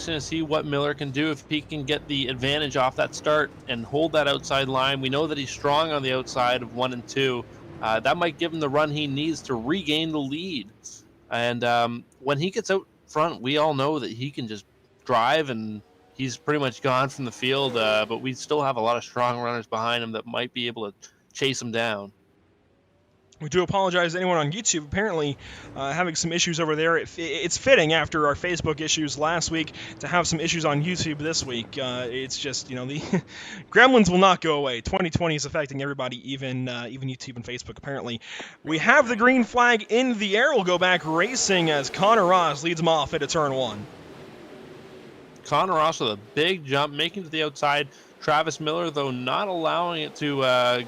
interesting to see what Miller can do if he can get the advantage off that start and hold that outside line. We know that he's strong on the outside of 1 and 2. That might give him the run he needs to regain the lead. And when he gets out front, we all know that he can just drive, and he's pretty much gone from the field. But we still have a lot of strong runners behind him that might be able to chase him down. We do apologize to anyone on YouTube. Apparently having some issues over there. It's fitting after our Facebook issues last week to have some issues on YouTube this week. It's just, the gremlins will not go away. 2020 is affecting everybody, even YouTube and Facebook, apparently. We have the green flag in the air. We'll go back racing as Connor Ross leads him off into turn 1. Connor Ross with a big jump, making it to the outside. Travis Miller, though, not allowing it to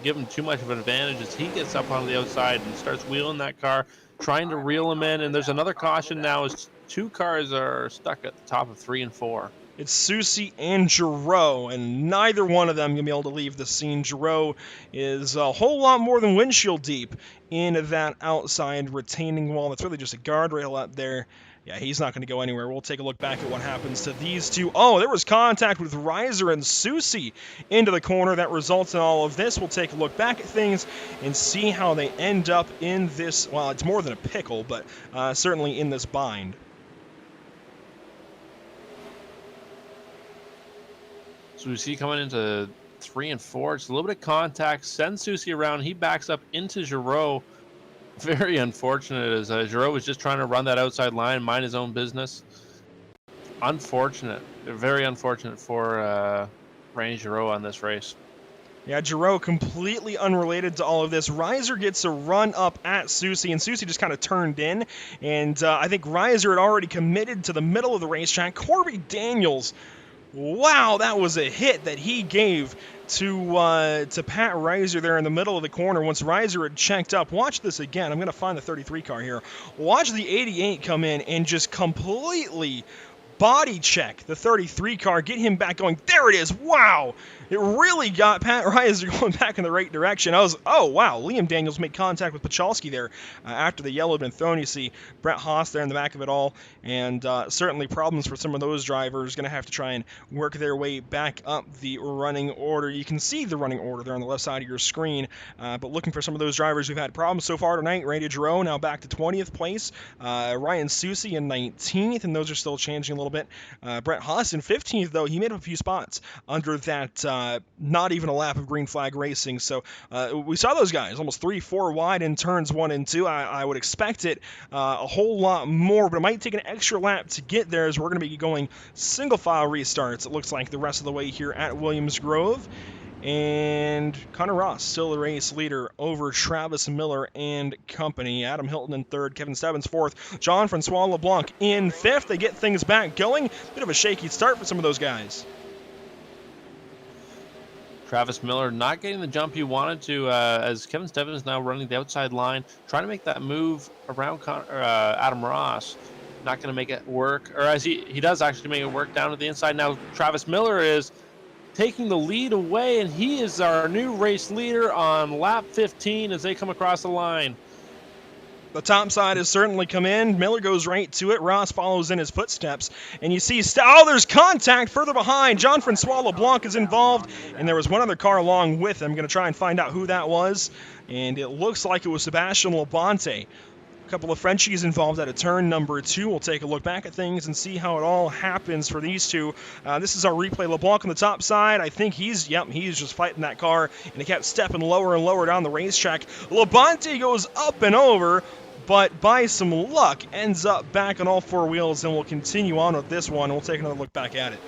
give him too much of an advantage as he gets up on the outside and starts wheeling that car, trying to reel him in. And there's another caution now as 2 cars are stuck at the top of 3 and 4. It's Susie and Giroux, and neither one of them going to be able to leave the scene. Giroux is a whole lot more than windshield deep in that outside retaining wall. That's really just a guardrail up there. Yeah, he's not going to go anywhere. We'll take a look back at what happens to these two. Oh, there was contact with Reiser and Susie into the corner that results in all of this. We'll take a look back at things and see how they end up in this, well, it's more than a pickle, but certainly in this bind. Susie coming into 3 and 4. It's a little bit of contact. Sends Susie around. He backs up into Giroux. Very unfortunate as Giroux was just trying to run that outside line, mind his own business. Unfortunate. Very unfortunate for Randy Giroux on this race. Yeah, Giroux completely unrelated to all of this. Reiser gets a run up at Susie, and Susie just kind of turned in. And I think Reiser had already committed to the middle of the racetrack. Corby Daniels, wow, that was a hit that he gave to Pat Reiser there in the middle of the corner once Reiser had checked up. Watch this again. I'm going to find the 33 car here. Watch the 88 come in and just completely body check the 33 car, get him back going. There it is. Wow. It really got Pat Reiser going back in the right direction. Oh, wow. Liam Daniels made contact with Pachalski there after the yellow had been thrown. You see Brett Haas there in the back of it all, and certainly problems for some of those drivers. Going to have to try and work their way back up the running order. You can see the running order there on the left side of your screen, but looking for some of those drivers who've had problems so far tonight. Randy Giroux now back to 20th place. Ryan Susie in 19th, and those are still changing a little bit. Brett Haas in 15th, though. He made up a few spots under that not even a lap of green flag racing. So we saw those guys almost 3-4 wide in turns 1 and 2. I would expect it a whole lot more, but it might take an extra lap to get there as we're going to be going single file restarts, it looks like, the rest of the way here at Williams Grove. And Connor Ross still the race leader over Travis Miller and company. Adam Hilton in 3rd, Kevin Stebbins 4th, Jean-Francois LeBlanc in 5th. They get things back going. Bit of a shaky start for some of those guys. Travis Miller not getting the jump he wanted to as Kevin Stebbins now running the outside line, trying to make that move around Adam Ross. Not going to make it work, or as he does actually make it work down to the inside. Now Travis Miller is taking the lead away, and he is our new race leader on lap 15 as they come across the line. The top side has certainly come in. Miller goes right to it. Ross follows in his footsteps. And you see, there's contact further behind. Jean-Francois LeBlanc is involved. And there was one other car along with him. I'm going to try and find out who that was. And it looks like it was Sebastian Labonte. A couple of Frenchies involved at a turn number 2. We'll take a look back at things and see how it all happens for these two. This is our replay. LeBlanc on the top side. I think he's just fighting that car, and he kept stepping lower and lower down the racetrack. Labonte goes up and over, but by some luck ends up back on all 4 wheels, and we'll continue on with this one. We'll take another look back at it.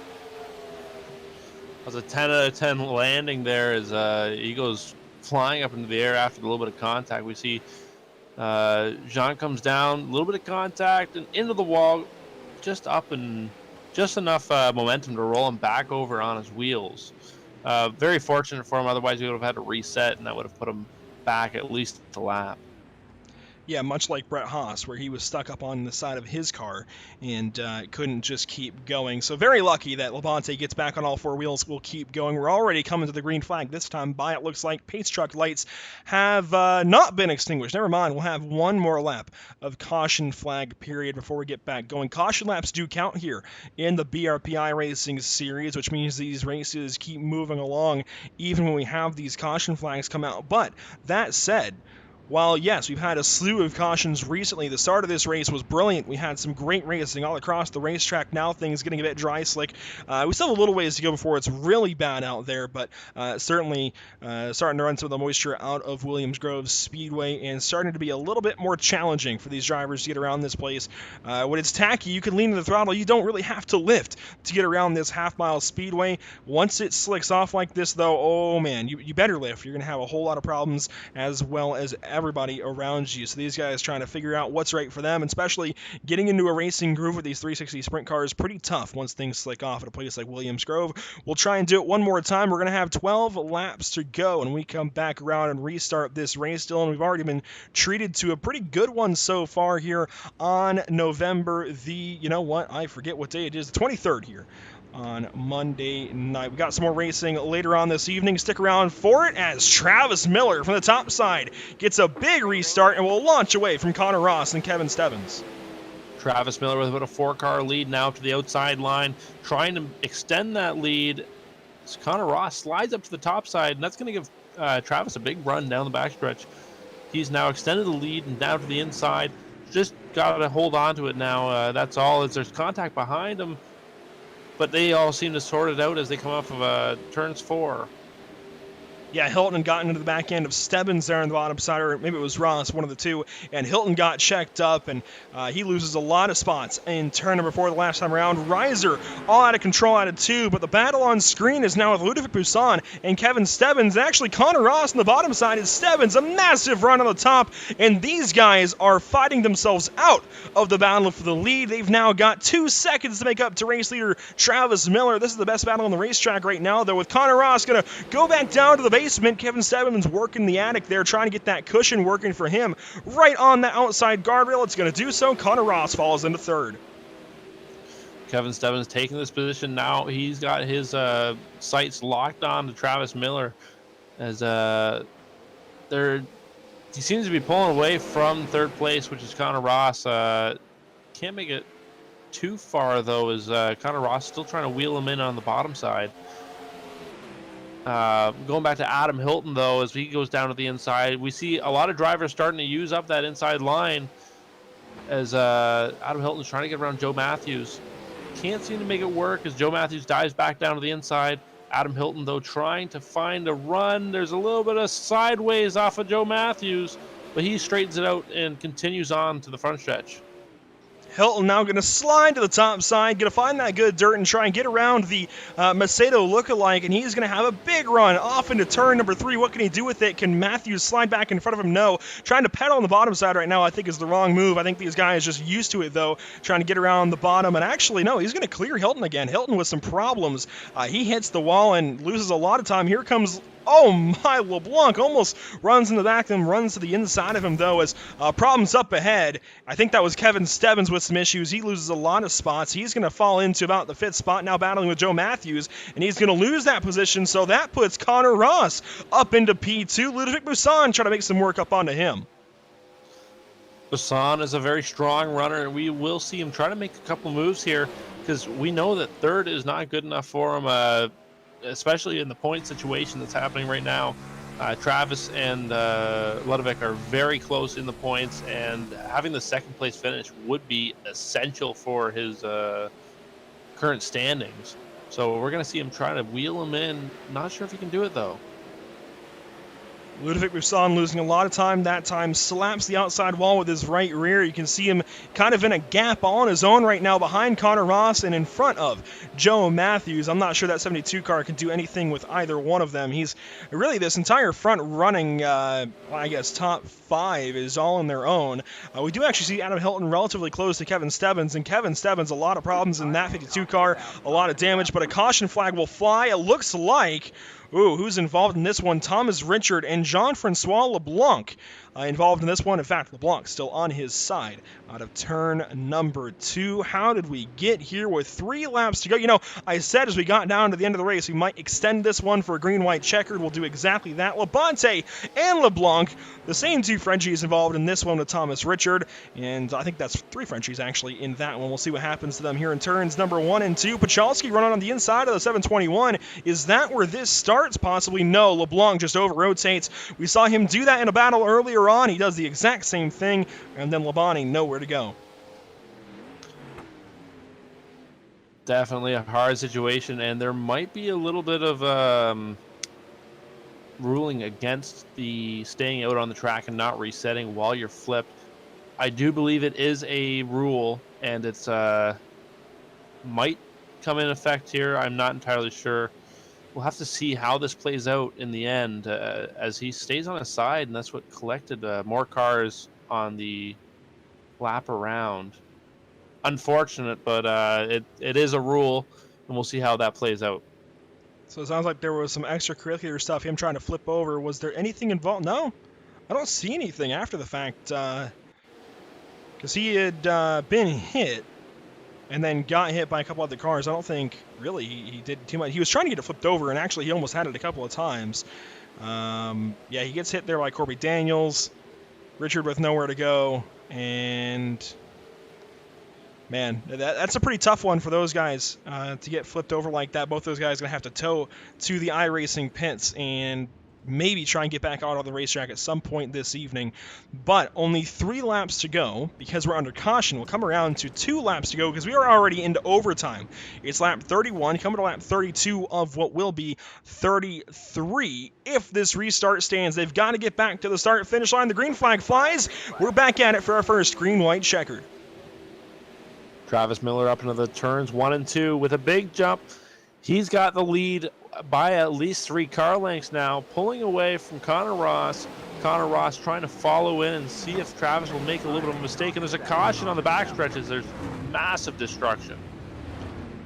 That was a 10 out of 10 landing there as he goes flying up into the air after a little bit of contact. We see Jean comes down, a little bit of contact, and into the wall, just up and just enough momentum to roll him back over on his wheels. Very fortunate for him, otherwise he would have had to reset, and that would have put him back at least the lap. Yeah, much like Brett Haas, where he was stuck up on the side of his car and couldn't just keep going. So very lucky that Labonte gets back on all four wheels. We'll keep going. We're already coming to the green flag. This time by, it looks like pace truck lights have not been extinguished. Never mind. We'll have one more lap of caution flag period before we get back going. Caution laps do count here in the BRP iRacing series, which means these races keep moving along even when we have these caution flags come out. But that said, while, yes, we've had a slew of cautions recently, the start of this race was brilliant. We had some great racing all across the racetrack. Now things getting a bit dry, slick. We still have a little ways to go before it's really bad out there, but certainly starting to run some of the moisture out of Williams Grove Speedway and starting to be a little bit more challenging for these drivers to get around this place. When it's tacky, you can lean to the throttle. You don't really have to lift to get around this half-mile speedway. Once it slicks off like this, though, oh, man, you better lift. You're going to have a whole lot of problems as well as everybody around you. So these guys trying to figure out what's right for them, and especially getting into a racing groove with these 360 sprint cars, pretty tough once things slick off at a place like Williams Grove. We'll try and do it one more time. We're going to have 12 laps to go, and we come back around and restart this race, Dylan. We've already been treated to a pretty good one so far here on November the, you know what, I forget what day it is, the 23rd here on Monday night. We got some more racing later on this evening. Stick around for it as Travis Miller from the top side gets a big restart and will launch away from Connor Ross and Kevin Stebbins. Travis Miller with about a 4-car lead now to the outside line, trying to extend that lead. So Connor Ross slides up to the top side, and that's going to give Travis a big run down the backstretch. He's now extended the lead and down to the inside. Just got to hold on to it now. That's all, as there's contact behind him. But they all seem to sort it out as they come off of turns 4. Yeah, Hilton got into the back end of Stebbins there on the bottom side, or maybe it was Ross, one of the two, and Hilton got checked up, and he loses a lot of spots in turn number 4 the last time around. Reiser all out of control out of 2, but the battle on screen is now with Ludovic Poussin and Kevin Stebbins. Actually, Connor Ross on the bottom side is Stebbins, a massive run on the top, and these guys are fighting themselves out of the battle for the lead. They've now got 2 seconds to make up to race leader Travis Miller. This is the best battle on the racetrack right now, though, with Connor Ross going to go back down to the basement. Kevin Stebbins working the attic there, trying to get that cushion working for him right on the outside guardrail. It's going to do so. Connor Ross falls into 3rd. Kevin Stebbins taking this position now. He's got his sights locked on to Travis Miller as he seems to be pulling away from 3rd place, which is Connor Ross. Can't make it too far, though, as Connor Ross still trying to wheel him in on the bottom side. Going back to Adam Hilton, though, as he goes down to the inside, we see a lot of drivers starting to use up that inside line as Adam Hilton's trying to get around Joe Matthews. Can't seem to make it work as Joe Matthews dives back down to the inside. Adam Hilton, though, trying to find a run. There's a little bit of sideways off of Joe Matthews, but he straightens it out and continues on to the front stretch. Hilton now going to slide to the top side, going to find that good dirt and try and get around the Macedo lookalike, and he's going to have a big run off into turn number 3. What can he do with it? Can Matthews slide back in front of him? No. Trying to pedal on the bottom side right now, I think, is the wrong move. I think these guys just used to it, though, trying to get around the bottom. And actually, no, he's going to clear Hilton again. Hilton with some problems. He hits the wall and loses a lot of time. Here comes... oh my, LeBlanc almost runs in the back of him, runs to the inside of him, though, as problems up ahead. I think that was Kevin Stebbins with some issues. He loses a lot of spots. He's going to fall into about the 5th spot, now battling with Joe Matthews, and he's going to lose that position, so that puts Connor Ross up into P2. Ludovic Poussin trying to make some work up onto him. Poussin is a very strong runner, and we will see him try to make a couple moves here, because we know that 3rd is not good enough for him, especially in the point situation that's happening right now. Travis and Ludovic are very close in the points, and having the 2nd place finish would be essential for his current standings. So we're going to see him trying to wheel him in. Not sure if he can do it, though. Ludovic Poussin losing a lot of time that time, slaps the outside wall with his right rear. You can see him kind of in a gap all on his own right now behind Connor Ross and in front of Joe Matthews. I'm not sure that 72 car can do anything with either one of them. He's really, this entire front running, I guess, top 5 is all on their own. We do actually see Adam Hilton relatively close to Kevin Stebbins, and Kevin Stebbins, a lot of problems in that 52 car, a lot of damage, but a caution flag will fly. It looks like Ooh, who's involved in this one? Thomas Richard and Jean-Francois LeBlanc involved in this one. In fact, LeBlanc still on his side out of turn number 2. How did we get here with 3 laps to go? You know, I said as we got down to the end of the race, we might extend this one for a green-white checkered. We'll do exactly that. Labonte and LeBlanc, the same 2 Frenchies involved in this one with Thomas Richard, and I think that's 3 Frenchies actually in that one. We'll see what happens to them here in turns number 1 and 2. Pachalski running on the inside of the 721. Is that where this starts? Possibly no. LeBlanc just over-rotates. We saw him do that in a battle earlier on. He does the exact same thing, and then Labonte nowhere to go. Definitely a hard situation, and there might be a little bit of ruling against the staying out on the track and not resetting while you're flipped. I do believe it is a rule, and it's might come in effect here. I'm not entirely sure. We'll have to see how this plays out in the end as he stays on his side, and that's what collected more cars on the lap around. Unfortunate, but it is a rule, and we'll see how that plays out. So it sounds like there was some extracurricular stuff, him trying to flip over. Was there anything involved? No, I don't see anything after the fact, because he had been hit and then got hit by a couple other cars. I don't think, really, he did too much. He was trying to get it flipped over, and actually he almost had it a couple of times. Yeah, he gets hit there by Corby Daniels. Richard with nowhere to go, and man, that's a pretty tough one for those guys to get flipped over like that. Both those guys are going to have to tow to the iRacing pits and maybe try and get back out on the racetrack at some point this evening. But only 3 laps to go because we're under caution. We'll come around to 2 laps to go because we are already into overtime. It's lap 31, coming to lap 32 of what will be 33. If this restart stands, they've got to get back to the start-finish line. The green flag flies. We're back at it for our first green-white checkered. Travis Miller up into the turns 1 and 2 with a big jump. He's got the lead by at least 3 car lengths now, pulling away from Connor Ross. Connor Ross trying to follow in and see if Travis will make a little bit of a mistake. And there's a caution on the back stretches. There's massive destruction.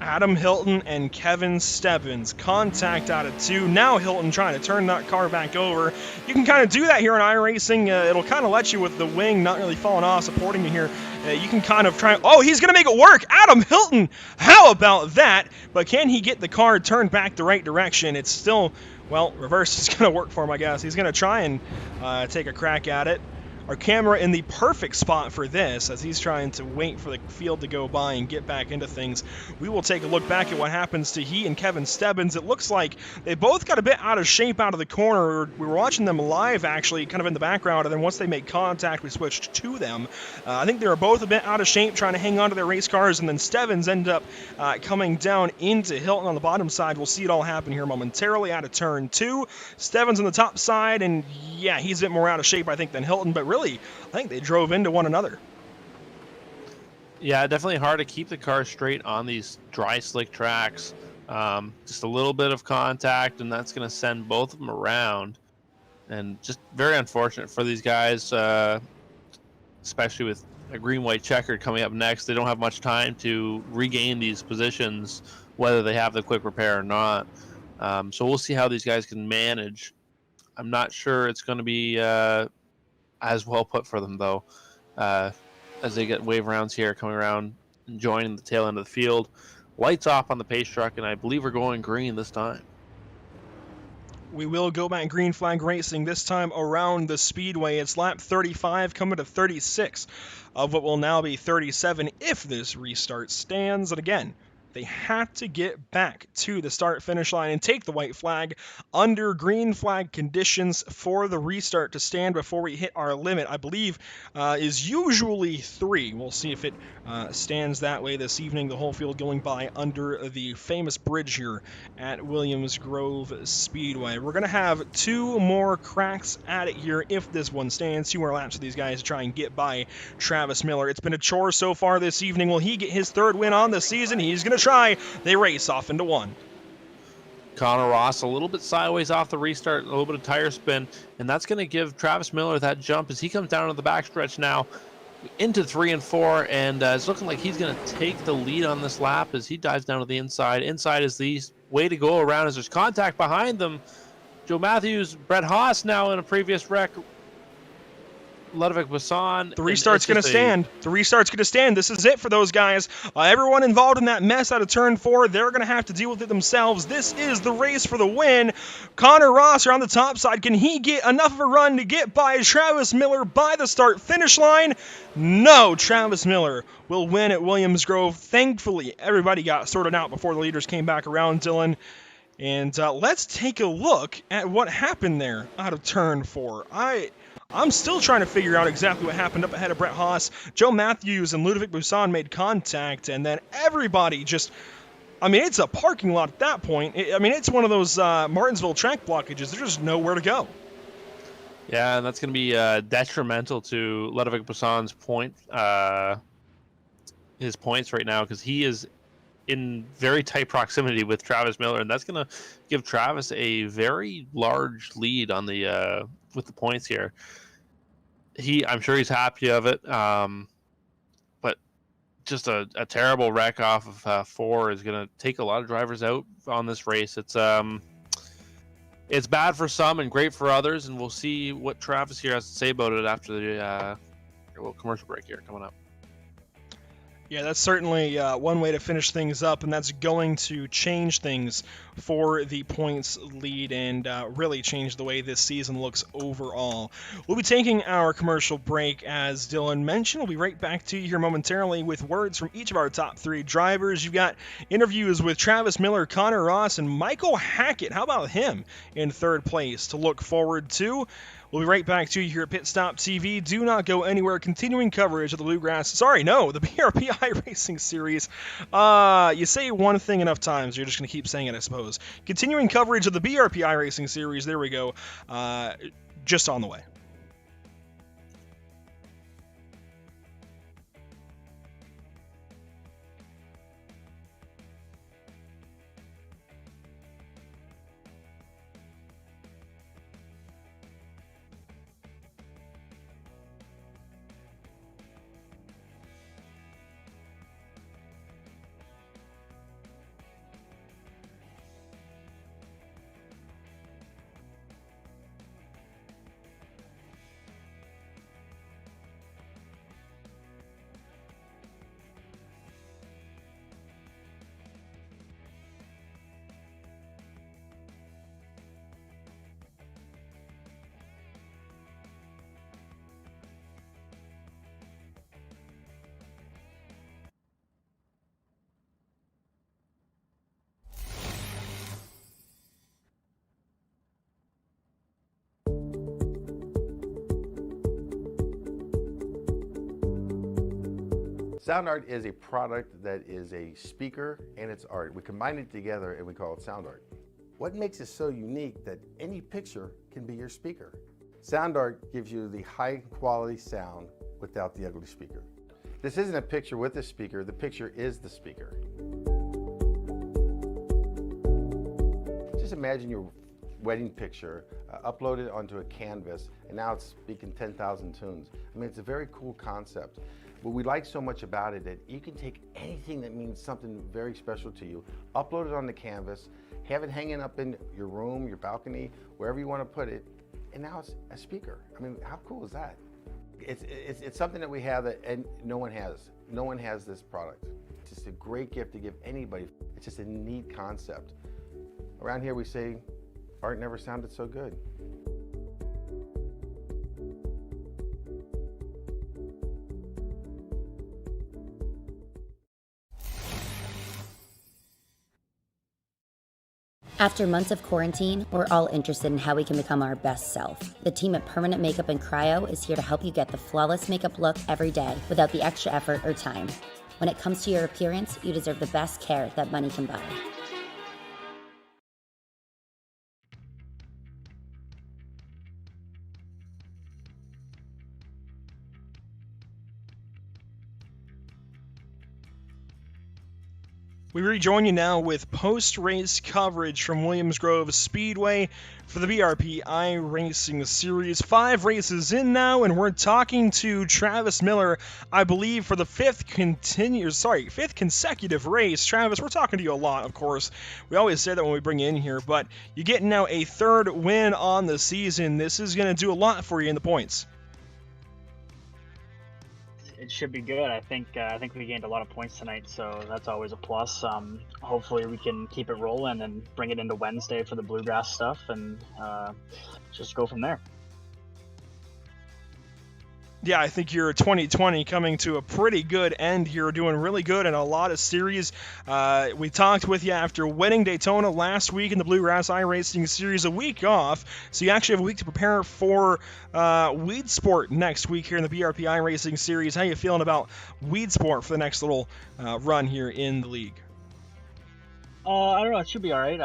Adam Hilton and Kevin Stebbins contact out of 2. Now Hilton trying to turn that car back over. You can kind of do that here in iRacing. It'll kind of let you with the wing not really falling off, supporting you here. You can kind of try. Oh, he's going to make it work. Adam Hilton. How about that? But can he get the car turned back the right direction? It's still, well, reverse is going to work for him, I guess. He's going to try and take a crack at it. Our camera in the perfect spot for this as he's trying to wait for the field to go by and get back into things. We will take a look back at what happens to he and Kevin Stebbins. It looks like they both got a bit out of shape out of the corner. We were watching them live, actually, kind of in the background, and then once they made contact, we switched to them. I think they were both a bit out of shape, trying to hang on to their race cars, and then Stebbins ended up coming down into Hilton on the bottom side. We'll see it all happen here momentarily out of turn 2. Stebbins on the top side, and yeah, he's a bit more out of shape, I think, than Hilton, but really, I think they drove into one another. Yeah, definitely hard to keep the car straight on these dry, slick tracks. Just a little bit of contact, and that's going to send both of them around. And just very unfortunate for these guys, especially with a green-white checkered coming up next. They don't have much time to regain these positions, whether they have the quick repair or not. So we'll see how these guys can manage. I'm not sure it's going to be as well put for them, though, as they get wave rounds here, coming around and joining the tail end of the field. Lights off on the pace truck, and I believe we're going green this time. We will go back green flag racing, this time around the speedway. It's lap 35 coming to 36 of what will now be 37 if this restart stands. And again, they have to get back to the start-finish line and take the white flag under green flag conditions for the restart to stand before we hit our limit. I believe is usually 3. We'll see if it stands that way this evening. The whole field going by under the famous bridge here at Williams Grove Speedway. We're going to have 2 more cracks at it here if this one stands. 2 more laps of these guys to try and get by Travis Miller. It's been a chore so far this evening. Will he get his 3rd win on the season? He's going to try. They race off into 1. Connor Ross a little bit sideways off the restart, a little bit of tire spin, and that's going to give Travis Miller that jump as he comes down to the backstretch now into 3 and 4, and it's looking like he's going to take the lead on this lap as he dives down to the inside. Inside is the way to go around as there's contact behind them. Joe Matthews, Brett Haas now in a previous wreck. Ludovic Besson. The restart's going to stand. The restart's going to stand. This is it for those guys. Everyone involved in that mess out of turn 4, they're going to have to deal with it themselves. This is the race for the win. Connor Rosser on the top side. Can he get enough of a run to get by Travis Miller by the start-finish line? No, Travis Miller will win at Williams Grove. Thankfully, everybody got sorted out before the leaders came back around, Dylan. And let's take a look at what happened there out of turn 4. I'm still trying to figure out exactly what happened up ahead of Brett Haas. Joe Matthews and Ludovic Besson made contact, and then everybody just... I mean, it's a parking lot at that point. It's one of those Martinsville track blockages. There's just nowhere to go. Yeah, and that's going to be detrimental to Ludovic Besson's his points right now, because he is in very tight proximity with Travis Miller, and that's going to give Travis a very large lead on the with the points here. I'm sure he's happy of it, but just a terrible wreck off of 4 is going to take a lot of drivers out on this race. It's bad for some and great for others, and we'll see what Travis here has to say about it after the little commercial break here coming up. Yeah, that's certainly one way to finish things up, and that's going to change things for the points lead and really change the way this season looks overall. We'll be taking our commercial break, as Dylan mentioned. We'll be right back to you here momentarily with words from each of our top 3 drivers. You've got interviews with Travis Miller, Connor Ross, and Michael Hackett. How about him in 3rd place to look forward to? We'll be right back to you here at PitStop TV. Do not go anywhere. Continuing coverage of the the BRP iRacing series. You say one thing enough times, you're just going to keep saying it, I suppose. Continuing coverage of the BRP iRacing series. There we go. Just on the way. Sound Art is a product that is a speaker and it's art. We combine it together and we call it Sound Art. What makes it so unique that any picture can be your speaker? Sound Art gives you the high quality sound without the ugly speaker. This isn't a picture with a speaker, the picture is the speaker. Just imagine your wedding picture uploaded onto a canvas and now it's speaking 10,000 tunes. I mean, it's a very cool concept. What we like so much about it that you can take anything that means something very special to you, upload it on the canvas, have it hanging up in your room, your balcony, wherever you want to put it, and now it's a speaker. I mean, how cool is that? It's something that we have that and no one has. No one has this product. It's just a great gift to give anybody. It's just a neat concept. Around here we say, art never sounded so good. After months of quarantine, we're all interested in how we can become our best self. The team at Permanent Makeup and Cryo is here to help you get the flawless makeup look every day without the extra effort or time. When it comes to your appearance, you deserve the best care that money can buy. We rejoin you now with post-race coverage from Williams Grove Speedway for the BRP iRacing Series. 5 races in now, and we're talking to Travis Miller, I believe, for the fifth consecutive race. Travis, we're talking to you a lot, of course. We always say that when we bring you in here, but you're getting now a 3rd win on the season. This is going to do a lot for you in the points. It should be good. I think we gained a lot of points tonight, so that's always a plus. Hopefully we can keep it rolling and bring it into Wednesday for the bluegrass stuff, and just go from there. Yeah, I think your 2020 coming to a pretty good end here, doing really good in a lot of series. We talked with you after winning Daytona last week in the Bluegrass iRacing Series, a week off. So you actually have a week to prepare for Weed Sport next week here in the BRP iRacing Series. How you feeling about Weed Sport for the next little run here in the league? I don't know. It should be all right.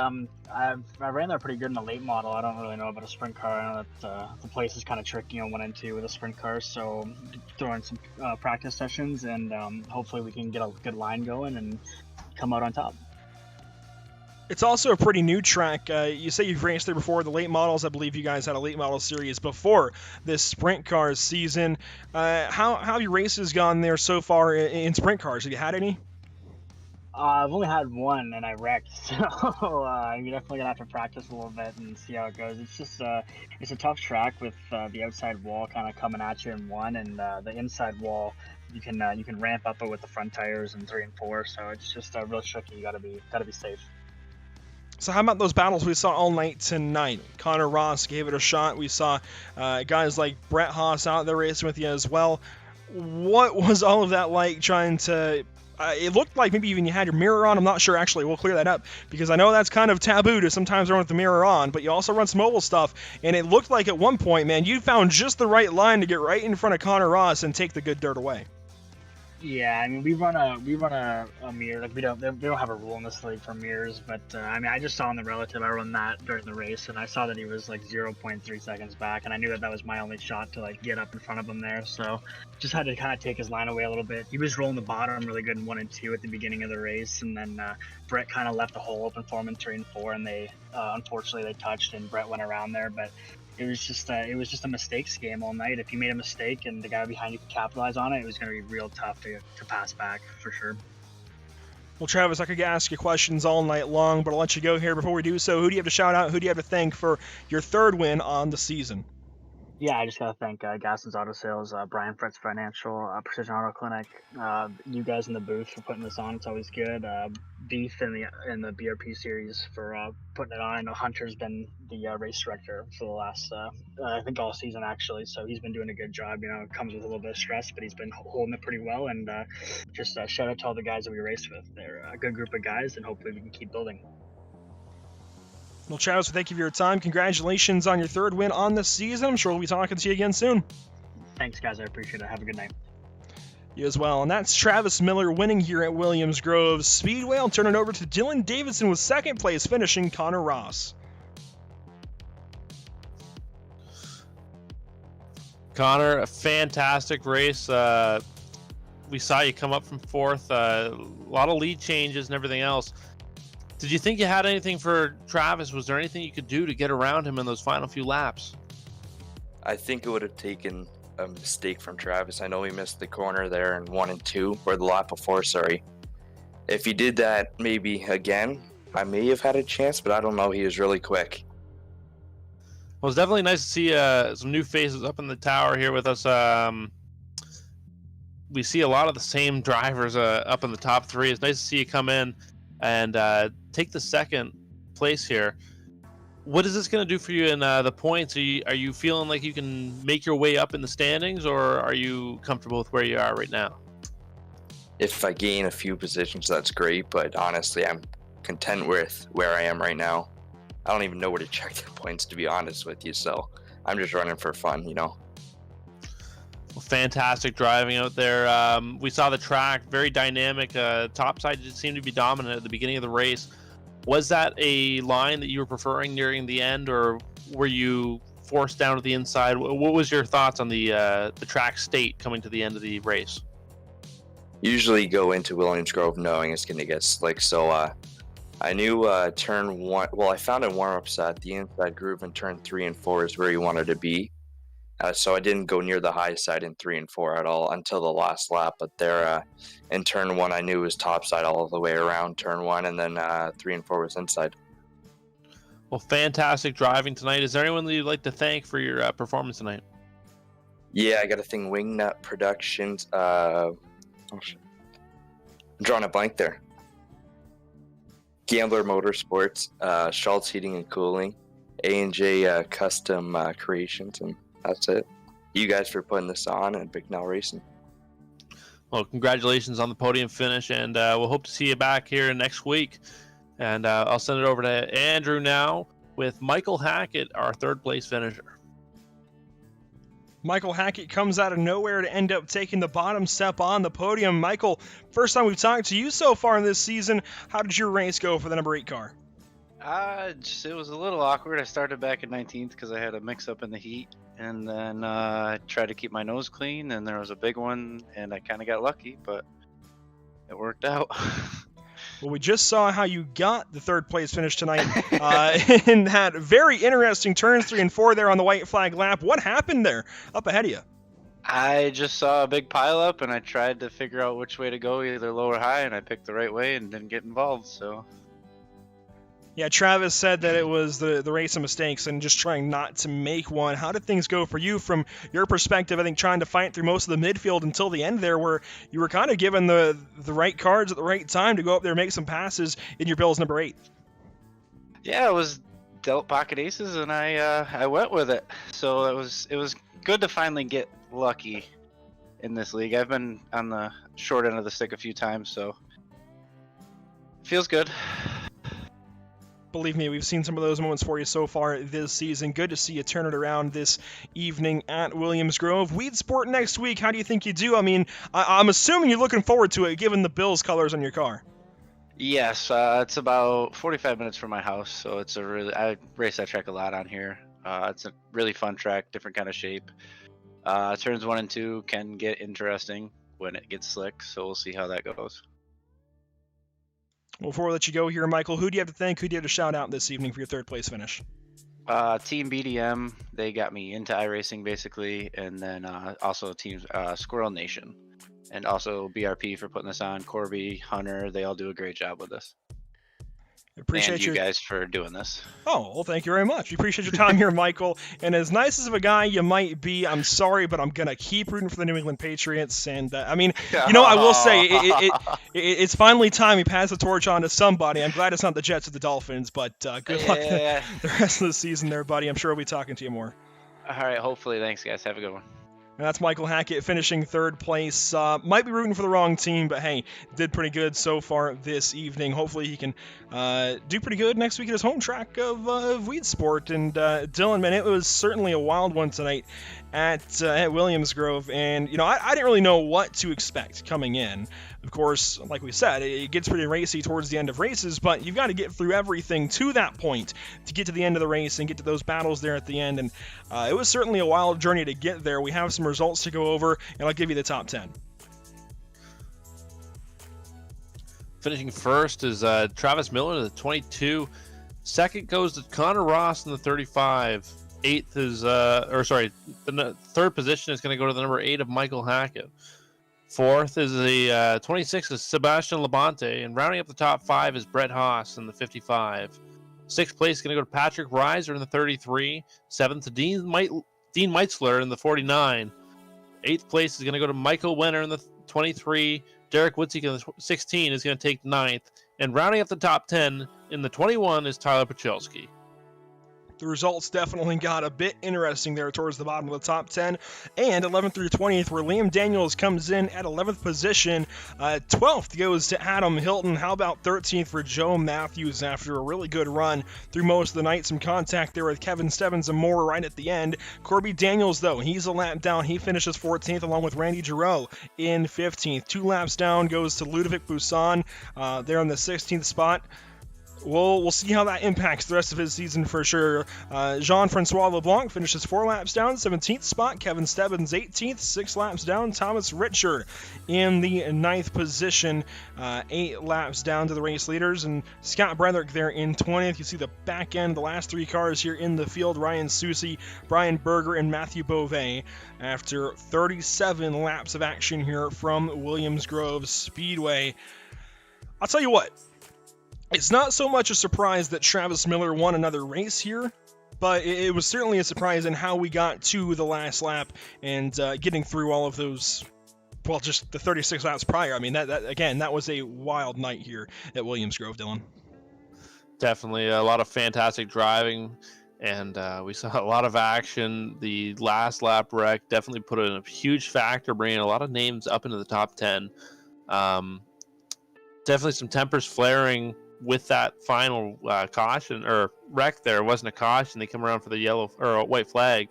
I ran there pretty good in the late model. I don't really know about a sprint car. I know that the place is kind of tricky on 1 and 2 with a sprint car. So throwing some practice sessions, and hopefully we can get a good line going and come out on top. It's also a pretty new track. You say you've raced there before, the late models. I believe you guys had a late model series before this sprint car season. How have your races gone there so far in sprint cars? Have you had any? I've only had one, and I wrecked, so you're definitely gonna have to practice a little bit and see how it goes. It's just it's a tough track with the outside wall kind of coming at you in 1, and the inside wall you can ramp up it with the front tires in 3 and 4. So it's just real tricky. You gotta be safe. So how about those battles we saw all night tonight? Connor Ross gave it a shot. We saw guys like Brett Haas out there racing with you as well. What was all of that like, trying to... it looked like maybe even you had your mirror on. I'm not sure, actually. We'll clear that up, because I know that's kind of taboo to sometimes run with the mirror on, but you also run some mobile stuff, and it looked like at one point, man, you found just the right line to get right in front of Connor Ross and take the good dirt away. Yeah, I mean, we run a mirror. Like, they don't have a rule in this league for mirrors, but I mean, I just saw in the relative, I run that during the race, and I saw that he was like 0.3 seconds back, and I knew that was my only shot to like get up in front of him there. So just had to kind of take his line away a little bit. He was rolling the bottom really good in 1 and 2 at the beginning of the race, and then Brett kind of left the hole open for him in 3 and 4, and they unfortunately they touched, and Brett went around there, but. It was just a mistakes game all night. If you made a mistake and the guy behind you could capitalize on it, it was going to be real tough to pass back for sure. Well, Travis, I could ask you questions all night long, but I'll let you go here. Before we do so, who do you have to shout out? Who do you have to thank for your 3rd win on the season? Yeah, I just got to thank Gaston's Auto Sales, Brian Fretz Financial, Precision Auto Clinic, you guys in the booth for putting this on. It's always good. Beef in the BRP series for putting it on. I know Hunter's been the race director for the last, I think all season actually. So he's been doing a good job. You know, it comes with a little bit of stress, but he's been holding it pretty well. And just shout out to all the guys that we raced with. They're a good group of guys, and hopefully we can keep building. Well, Travis, thank you for your time. Congratulations on your 3rd win on the season. I'm sure we'll be talking to you again soon. Thanks, guys. I appreciate it. Have a good night. You as well. And that's Travis Miller winning here at Williams Grove Speedway. I'll turn it over to Dylan Davidson with 2nd place, finishing Connor Ross. Connor, a fantastic race. We saw you come up from 4th. A lot of lead changes and everything else. Did you think you had anything for Travis? Was there anything you could do to get around him in those final few laps? I think it would have taken a mistake from Travis. I know he missed the corner there in 1 and 2, or the lap before, sorry. If he did that maybe again, I may have had a chance, but I don't know. He was really quick. Well, it's definitely nice to see some new faces up in the tower here with us. We see a lot of the same drivers up in the top 3. It's nice to see you come in and take the 2nd place here. What is this going to do for you in the points? Are you feeling like you can make your way up in the standings, or are you comfortable with where you are right now? If I gain a few positions, that's great, but honestly, I'm content with where I am right now. I don't even know where to check the points, to be honest with you, so I'm just running for fun, you know. Well, fantastic driving out there. We saw the track, very dynamic. Topside just seemed to be dominant at the beginning of the race. Was that a line that you were preferring nearing the end, or were you forced down to the inside? What was your thoughts on the track state coming to the end of the race? usually go into Williams Grove knowing it's going to get slick. So I knew turn 1, well, I found in warm-ups that the inside groove in turn 3 and 4 is where you wanted to be. So I didn't go near the high side in 3 and 4 at all until the last lap. But there in turn 1, I knew was top side all the way around turn 1, and then 3 and 4 was inside. Well, fantastic driving tonight. Is there anyone that you'd like to thank for your performance tonight? Yeah, I got to think Wingnut Productions. I'm drawing a blank there. Gambler Motorsports, Schultz Heating and Cooling, A&J Custom Creations, and that's it. You guys for putting this on, and Bicknell Racing. Well, congratulations on the podium finish, and we'll hope to see you back here next week. And I'll send it over to Andrew now with Michael Hackett, our third place finisher. Michael Hackett comes out of nowhere to end up taking the bottom step on the podium. Michael, first time we've talked to you so far in this season, how did your race go for the number 8 car? It was a little awkward. I started back in 19th because I had a mix-up in the heat, and then I tried to keep my nose clean, and there was a big one, and I kind of got lucky, but it worked out. Well, we just saw how you got the third place finish tonight in that very interesting turns 3 and 4 there on the white flag lap. What happened there up ahead of you? I just saw a big pileup, and I tried to figure out which way to go, either low or high, and I picked the right way and didn't get involved, so... Yeah, Travis said that it was the race of mistakes and just trying not to make one. How did things go for you from your perspective? I think trying to fight through most of the midfield until the end there, where you were kind of given the right cards at the right time to go up there and make some passes in your Bills number 8. Yeah, I was dealt pocket aces, and I went with it. So it was good to finally get lucky in this league. I've been on the short end of the stick a few times, so it feels good. Believe me, we've seen some of those moments for you so far this season. Good to see you turn it around this evening at Williams Grove. Weed Sport next week, how do you think you do? I mean, I'm assuming you're looking forward to it, given the Bills colors on your car. Yes, it's about 45 minutes from my house, so it's I race that track a lot on here. It's a really fun track, different kind of shape. Turns 1 and 2 can get interesting when it gets slick, so we'll see how that goes. Well, before we let you go here, Michael, who do you have to thank, who do you have to shout out this evening for your third place finish? Team BDM, they got me into iRacing basically, and then also Team Squirrel Nation, and also BRP for putting this on, Corby, Hunter, they all do a great job with this. Appreciate you guys for doing this. Oh, well, thank you very much. We appreciate your time here, Michael. And as nice as of a guy you might be, I'm sorry, but I'm going to keep rooting for the New England Patriots. And, I mean, I will say, it's finally time we pass the torch on to somebody. I'm glad it's not the Jets or the Dolphins, but good luck the rest of the season there, buddy. I'm sure we'll be talking to you more. All right, hopefully. Thanks, guys. Have a good one. And that's Michael Hackett finishing third place. Might be rooting for the wrong team, but hey, did pretty good so far this evening. Hopefully he can do pretty good next week at his home track of Weed Sport. And Dylan, man, it was certainly a wild one tonight at Williams Grove. And, I didn't really know what to expect coming in. Of course, like we said, it gets pretty racy towards the end of races, but you've got to get through everything to that point to get to the end of the race and get to those battles there at the end. And it was certainly a wild journey to get there. We have some results to go over, and I'll give you the top 10. Finishing first is Travis Miller, the 22. Second goes to Connor Ross in the 35. Eighth is, the third position is going to go to the number 8 of Michael Hackett. Fourth is the 26 is Sebastian Labonte, and rounding up the top 5 is Brett Haas in the 55. Sixth place is going to go to Patrick Reiser in the 33. Seventh to Dean Meitzler in the 49. Eighth place is going to go to Michael Wenner in the 23. Derek Witzig in the 16 is going to take 9th. And rounding up the top 10 in the 21 is Tyler Pachelski. The results definitely got a bit interesting there towards the bottom of the top 10. And 11th through 20th, where Liam Daniels comes in at 11th position. 12th goes to Adam Hilton. How about 13th for Joe Matthews after a really good run through most of the night? Some contact there with Kevin Stebbins and more right at the end. Corby Daniels, though, he's a lap down. He finishes 14th along with Randy Giroux in 15th. 2 laps down goes to Ludovic Buisson there in the 16th spot. We'll see how that impacts the rest of his season for sure. Jean-Francois Leblanc finishes 4 laps down, 17th spot. Kevin Stebbins 18th, 6 laps down. Thomas Richard in the 9th position, 8 laps down to the race leaders. And Scott Braddock there in 20th. You see the back end, the last 3 cars here in the field. Ryan Susi, Brian Berger, and Matthew Beauvais after 37 laps of action here from Williams Grove Speedway. I'll tell you what. It's not so much a surprise that Travis Miller won another race here, but it was certainly a surprise in how we got to the last lap and getting through all of those, well, just the 36 laps prior. I mean, that was a wild night here at Williams Grove, Dylan. Definitely a lot of fantastic driving, and we saw a lot of action. The last lap wreck definitely put in a huge factor, bringing a lot of names up into the top 10. Definitely some tempers flaring with that final caution or wreck. There wasn't a caution. They come around for the yellow or white flag.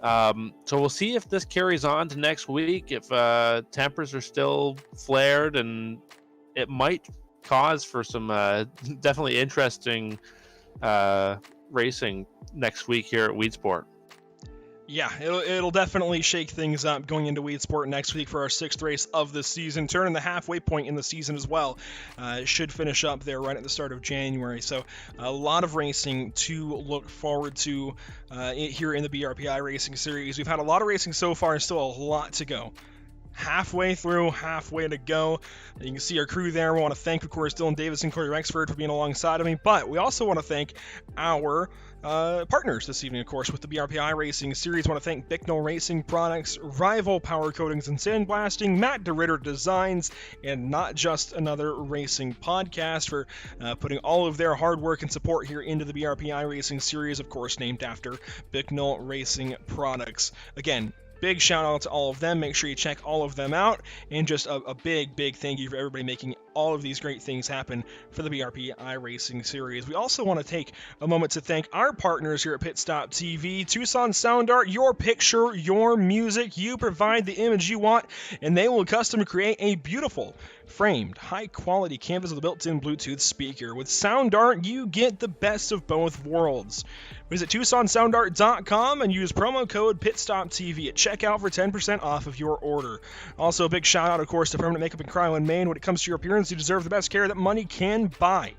So we'll see if this carries on to next week, if tempers are still flared, and it might cause for some definitely interesting racing next week here at Weed Sport. Yeah, it'll definitely shake things up going into Weed Sport next week for our 6th race of the season, turning the halfway point in the season as well. Should finish up there right at the start of January. So a lot of racing to look forward to here in the BRP iRacing series. We've had a lot of racing so far and still a lot to go. Halfway through, halfway to go. You can see our crew there. We want to thank, of course, Dylan Davis and Corey Rexford for being alongside of me, but we also want to thank our partners this evening, of course, with the BRP iRacing series. I want to thank Bicknell Racing Products, Rival Power Coatings and Sandblasting, Matt DeRitter Designs, and Not Just Another Racing Podcast for putting all of their hard work and support here into the BRP iRacing series, of course, named after Bicknell Racing Products. Again, big shout out to all of them. Make sure you check all of them out. And just a big thank you for everybody making all of these great things happen for the BRP iRacing series. We also want to take a moment to thank our partners here at PitStop TV. Tucson Sound Art, your picture, your music. You provide the image you want, and they will custom create a beautiful framed, high-quality canvas with a built-in Bluetooth speaker. With Sound Art, you get the best of both worlds. Visit TucsonSoundArt.com and use promo code PitStopTV at checkout for 10% off of your order. Also, a big shout-out, of course, to Permanent Makeup in Cryo in Maine. When it comes to your appearance, you deserve the best care that money can buy.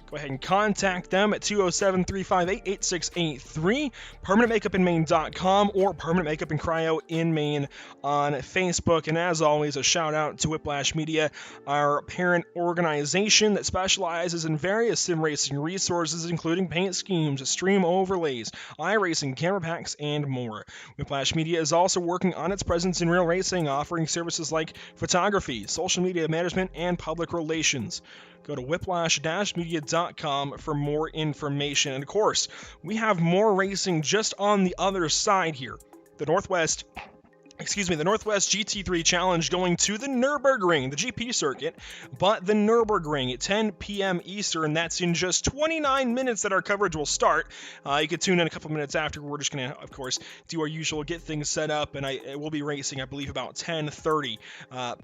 Go ahead and contact them at 207-358-8683, permanentmakeupinmaine.com, or Permanent Makeup and Cryo in Maine on Facebook. And as always, a shout out to Whiplash Media, our parent organization that specializes in various sim racing resources, including paint schemes, stream overlays, iRacing, camera packs, and more. Whiplash Media is also working on its presence in real racing, offering services like photography, social media management, and public relations. Go to whiplash-media.com for more information. And of course, we have more racing just on the other side here. The Northwest GT3 Challenge going to the Nürburgring, the GP circuit, but the Nürburgring at 10 p.m. Eastern. That's in just 29 minutes that our coverage will start. You can tune in a couple minutes after. We're just going to, of course, do our usual, get things set up, and we'll be racing, I believe, about 10:30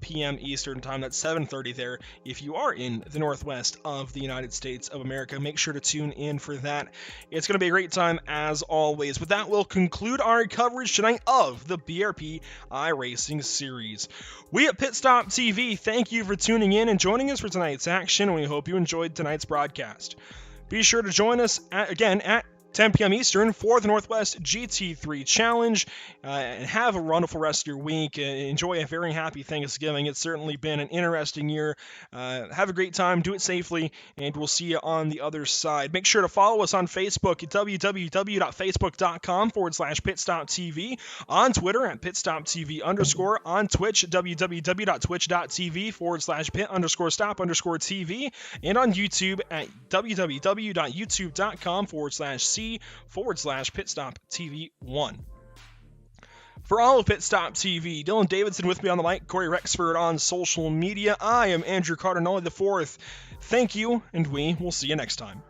p.m. Eastern time. That's 7:30 there. If you are in the Northwest of the United States of America, make sure to tune in for that. It's going to be a great time, as always. With that, we'll conclude our coverage tonight of the BRP iRacing series. We at PitStop TV thank you for tuning in and joining us for tonight's action, and we hope you enjoyed tonight's broadcast. Be sure to join us again at 10 p.m. Eastern for the Northwest GT3 Challenge, and have a wonderful rest of your week. Enjoy a very happy Thanksgiving. It's certainly been an interesting year. Have a great time, do it safely, and we'll see you on the other side. Make sure to follow us on Facebook at www.facebook.com/PitStopTV, on Twitter at PitStopTV_, on Twitch at www.twitch.tv/Pit_Stop_TV, and on YouTube at www.youtube.com/C/PitStopTV1. For all of PitStop TV, Dylan Davidson with me on the mic, Corey Rexford on social media. I am Andrew Cardinale IV. Thank you, and we will see you next time.